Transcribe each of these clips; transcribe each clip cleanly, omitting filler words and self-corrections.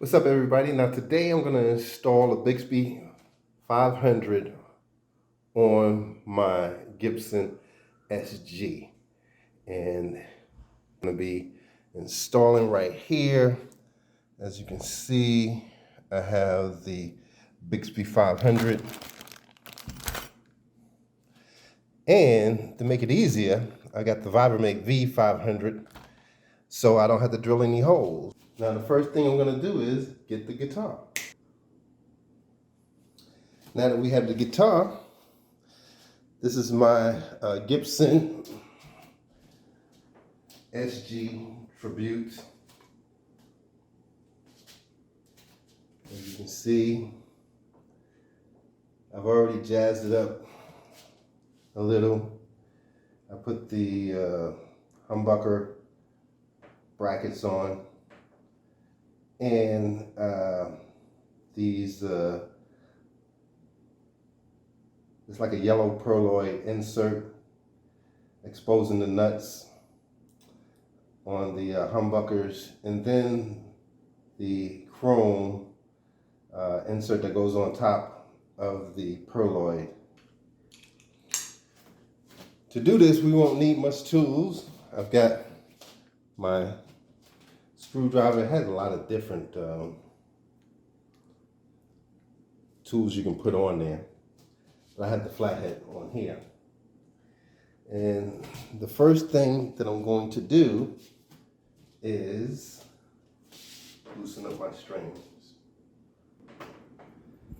What's up, everybody? Now today I'm going to install a Bigsby 500 on my Gibson SG, and I'm going to be installing right here. As you can see, I have the Bigsby 500, and to make it easier, I got the Vibramate V500 so I don't have to drill any holes. Now the first thing I'm going to do is get the guitar. Now that we have the guitar, this is my Gibson SG Tribute. As you can see, I've already jazzed it up a little. I put the humbucker brackets on, and these it's like a yellow perloid insert exposing the nuts on the humbuckers, and then the chrome insert that goes on top of the perloid. To do this, we won't need much tools. I've got my screwdriver. It has a lot of different tools you can put on there. But I have the flathead on here. And the first thing that I'm going to do is loosen up my strings.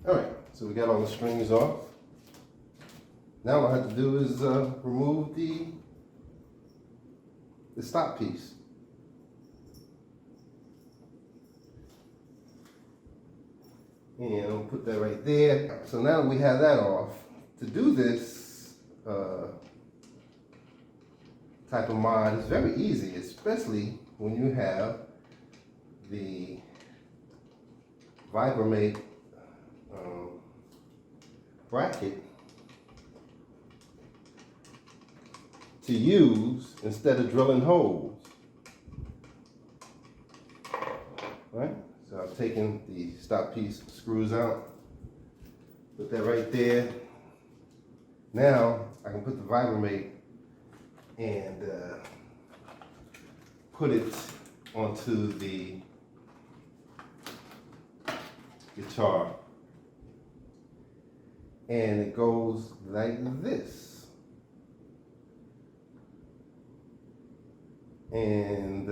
All right, so we got all the strings off. Now what I have to do is remove the stop piece. And I'll put that right there. So now we have that off. To do this type of mod is very easy, especially when you have the Vibramate bracket to use instead of drilling holes. Right? So I've taken the stop piece screws out, put that right there. Now I can put the Vibramate and put it onto the guitar, and it goes like this. And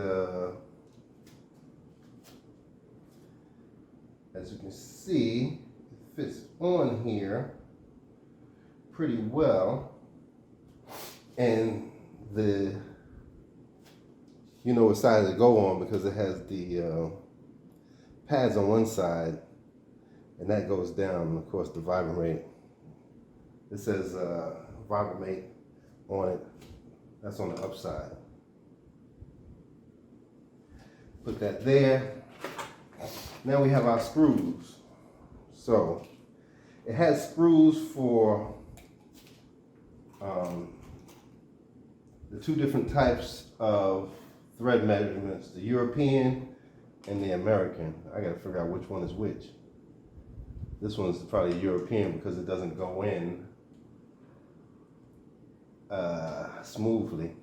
as you can see, it fits on here pretty well, and you know what side to go on because it has the pads on one side, and that goes down. Of course, the Vibramate, it says Vibramate on it. That's on the upside. Put that there. Now we have our screws. So it has screws for the two different types of thread measurements, the European and the American. I gotta figure out which one is which. This one's probably European because it doesn't go in smoothly.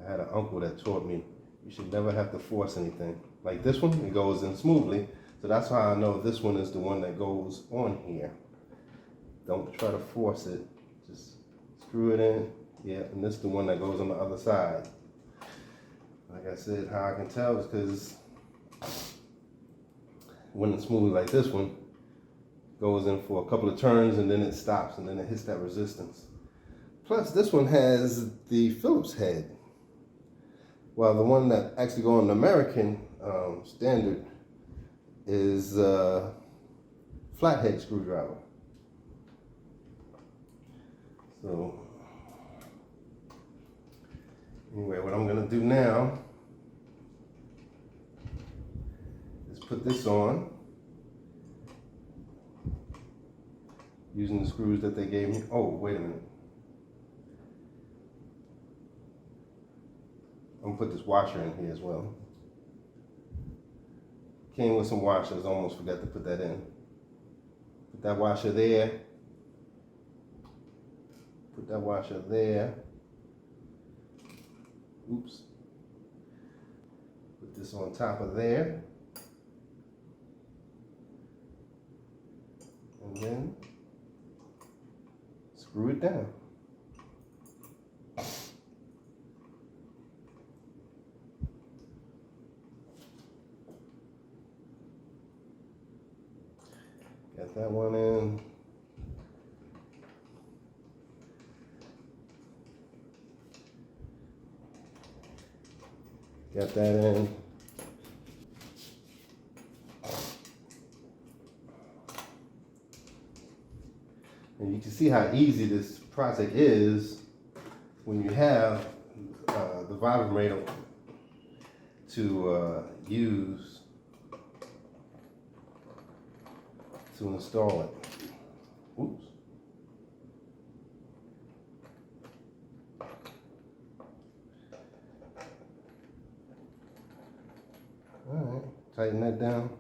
I had an uncle that taught me you should never have to force anything. Like this one, it goes in smoothly. So that's how I know this one is the one that goes on here. Don't try to force it. Just screw it in. Yeah, and this is the one that goes on the other side. Like I said, how I can tell is because when it's smooth like this one, goes in for a couple of turns and then it stops and then it hits that resistance. Plus this one has the Phillips head. Well, the one that actually goes on the American standard is flathead screwdriver. So anyway, what I'm gonna do now is put this on using the screws that they gave me. Oh, wait a minute. I'm gonna put this washer in here as well. came with some washers. Almost forgot to put that in. Put that washer there. Put that washer there. Oops. Put this on top of there. And then screw it down. Got that one in. Got that in. And you can see how easy this project is when you have the Vibramate to use to install it. Oops. All right, tighten that down.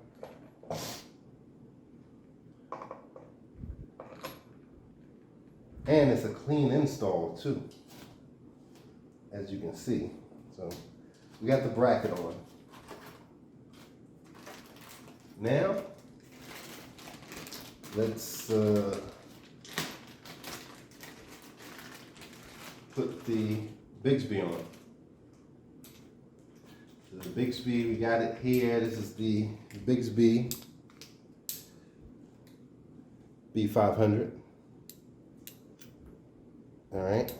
And it's a clean install too, as you can see. So we got the bracket on. Now, let's put the Bigsby on. So the Bigsby, we got it here. This is the Bigsby B500. All right.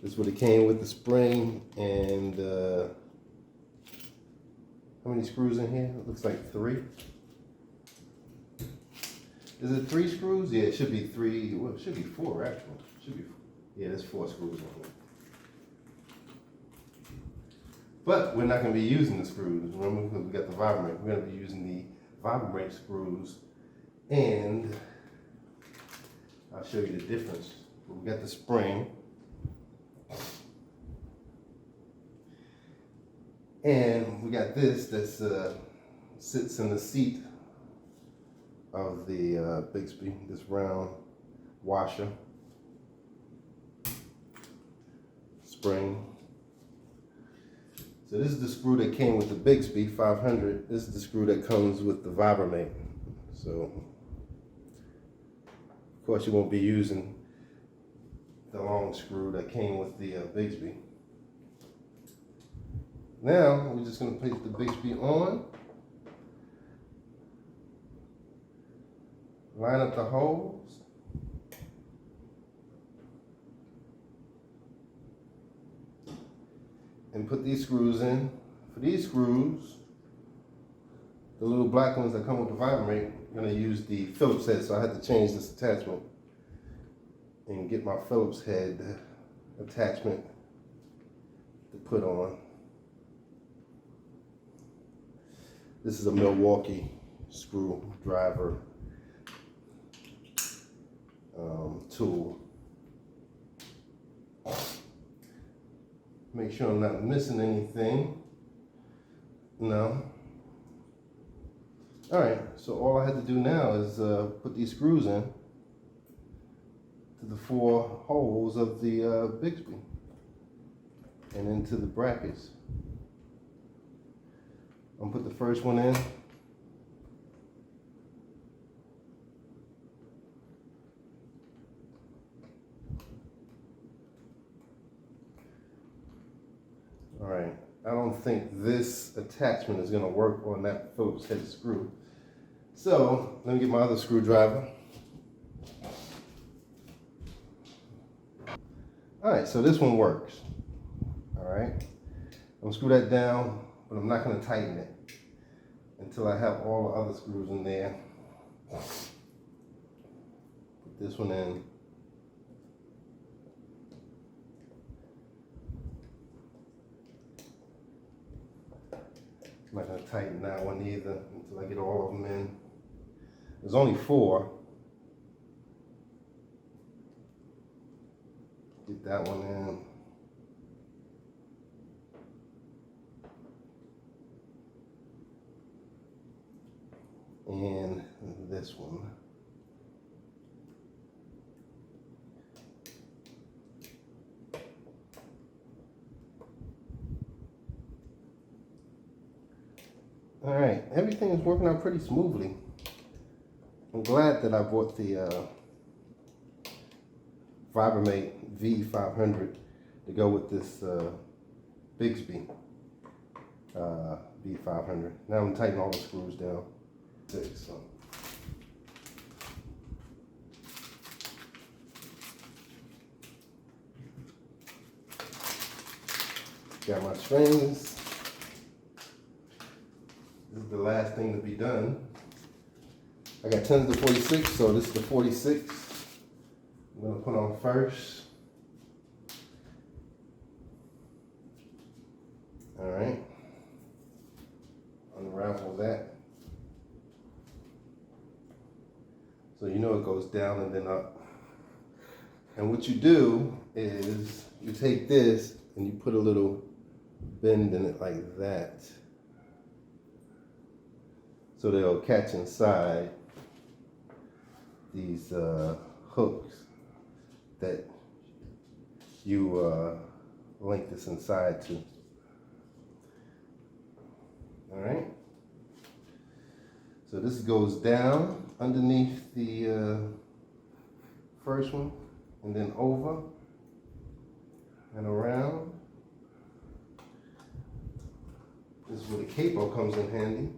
This is what it came with, the spring and how many screws in here? It looks like 3. Is it 3 screws? Yeah, it should be 3. Well, it should be 4 actually. It should be 4. Yeah, there's 4 screws in here. But we're not going to be using the screws. Remember, because we got the Vibramate. We're going to be using the Vibramate screws, and I'll show you the difference. We got the spring, and we got this that sits in the seat of the Bigsby, this round washer, spring. So this is the screw that came with the Bigsby 500. This is the screw that comes with the Vibramate. So, of course, you won't be using the long screw that came with the Bigsby. Now, we're just going to place the Bigsby on. Line up the holes. And put these screws in. For these screws, the little black ones that come with the Vibramate, I'm going to use the Phillips head, so I had to change this attachment and get my Phillips head attachment to put on. This is a Milwaukee screwdriver tool. Make sure I'm not missing anything. No. All right, so all I have to do now is put these screws in to the 4 holes of the Bigsby and into the brackets. I'm gonna put the first one in. All right, I don't think this attachment is gonna work on that Phillips head screw. So let me get my other screwdriver. All right, so this one works. All right, I'm gonna screw that down, but I'm not gonna tighten it until I have all the other screws in there. Put this one in. I'm not going to tighten that one either until I get all of them in. There's only 4. Get that one in. and this one. All right, everything is working out pretty smoothly. I'm glad that I bought the Vibramate V500 to go with this Bigsby B500. Now I'm tightening all the screws down. So. Got my strings. This is the last thing to be done. I got 10s to 46, so this is the 46. I'm gonna put on first. All right. Unravel that. So you know it goes down and then up. And what you do is you take this and you put a little bend in it like that, so they'll catch inside these hooks that you link this inside to. All right. So this goes down underneath the first one, and then over and around. This is where the capo comes in handy.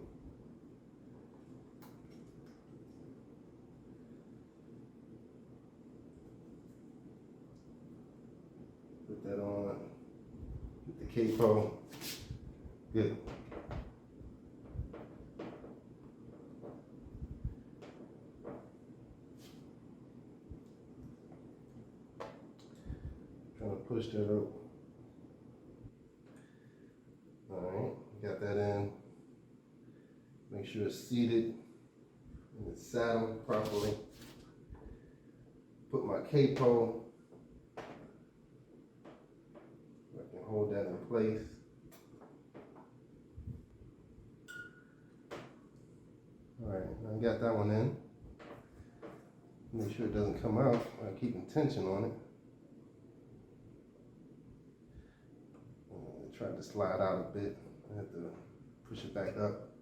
Put that on, get the capo, good. Trying to push that up. All right, got that in. Make sure it's seated and it's saddled properly. Put my capo. I can hold that in place. All right, I got that one in. Make sure it doesn't come out. I'm keeping tension on it. Try to slide out a bit. I have to push it back up.